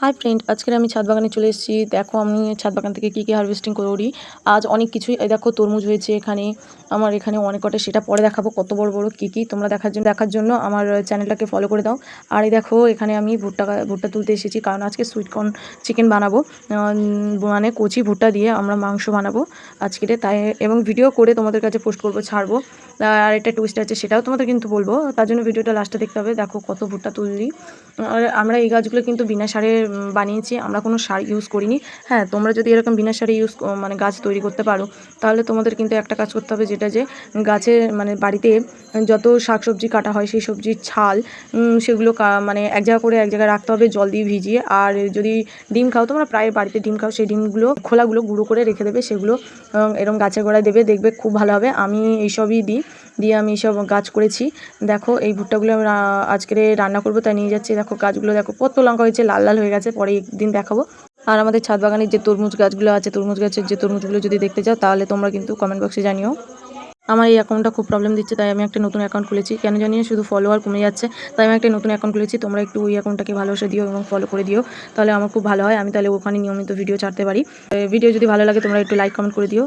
Hi friend, আজকের আমি ছাদ বাগানে চলে এসেছি। দেখো আমি ছাদ বাগান থেকে কী কী হারভেস্টিং করি। আজ অনেক কিছুই, এই দেখো তরমুজ হয়েছে এখানে, আমার এখানে অনেক কটা, সেটা পরে দেখাবো কত বড় বড় কী কী। তোমরা দেখার জন্য আমার চ্যানেলটাকে ফলো করে দাও। আর এই দেখো এখানে আমি ভুট্টা তুলতে এসেছি, কারণ আজকে সুইটকর্ন চিকেন বানাবো, মানে কচি ভুট্টা দিয়ে আমরা মাংস বানাবো আজকে তাই, এবং ভিডিও করে তোমাদের কাছে পোস্ট করবো, ছাড়বো। আর একটা টুইস্ট আছে, সেটাও তোমাদের কিন্তু বলবো, তার জন্য ভিডিওটা লাস্টে দেখতে হবে। দেখো কত ভুট্টা তুললি। আর আমরা এই গাছগুলো কিন্তু বিনা সারে বানিয়েছি, আমরা কোনো সার ইউজ করিনি। হ্যাঁ, তোমরা যদি এরকম বিনা সারে মানে গাছ তৈরি করতে পারো, তাহলে তোমাদের কিন্তু একটা কাজ করতে হবে, যেটা যে গাছে মানে বাড়িতে যত শাকসবজি কাটা হয় সেই সবজির ছাল সেগুলো মানে এক জায়গায় রাখতে হবে জল দিয়ে ভিজিয়ে। আর যদি ডিম খাও, তোমরা প্রায় বাড়িতে ডিম খাও, সেই ডিমগুলো খোলাগুলো গুঁড়ো করে রেখে দেবে, সেগুলো এরকম গাছের গোড়ায় দেবে, দেখবে খুব ভালো হবে। আমি এইসবই দিয়ে আমি এইসব গাছ করেছি। দেখো এই ভুট্টাগুলো আমি আজকে রান্না করবো, তাই নিয়ে যাচ্ছি। দেখো গাছগুলো দেখো কত লঙ্কা হয়েছে, লাল লাল হয়ে গেছে, পরে একদিন দেখাবো। আর আমাদের ছাদ বাগানের যে তরমুজ গাছগুলো আছে, তরমুজ গাছের যে তরমুজগুলো যদি দেখতে চাও, তাহলে তোমরা কিন্তু কমেন্ট বক্সে জানিও। আমার এই অ্যাকাউন্টটা খুব প্রবলেম দিচ্ছে, তাই আমি একটা নতুন অ্যাকাউন্ট খুলেছি। কেন জানি না, শুধু ফলোয়ার কমে যাচ্ছে, তাই আমি একটা নতুন অ্যাকাউন্ট খুলেছি। তোমরা একটু ওই অ্যাকাউন্টটাকে ভালোবাসা দিও এবং ফলো করে দিও, তাহলে আমার খুব ভালো হয়। আমি তাহলে ওখানে নিয়মিত ভিডিও ছাড়তে পারি। ভিডিও যদি ভালো লাগে তোমরা একটু লাইক কমেন্ট করে দিও।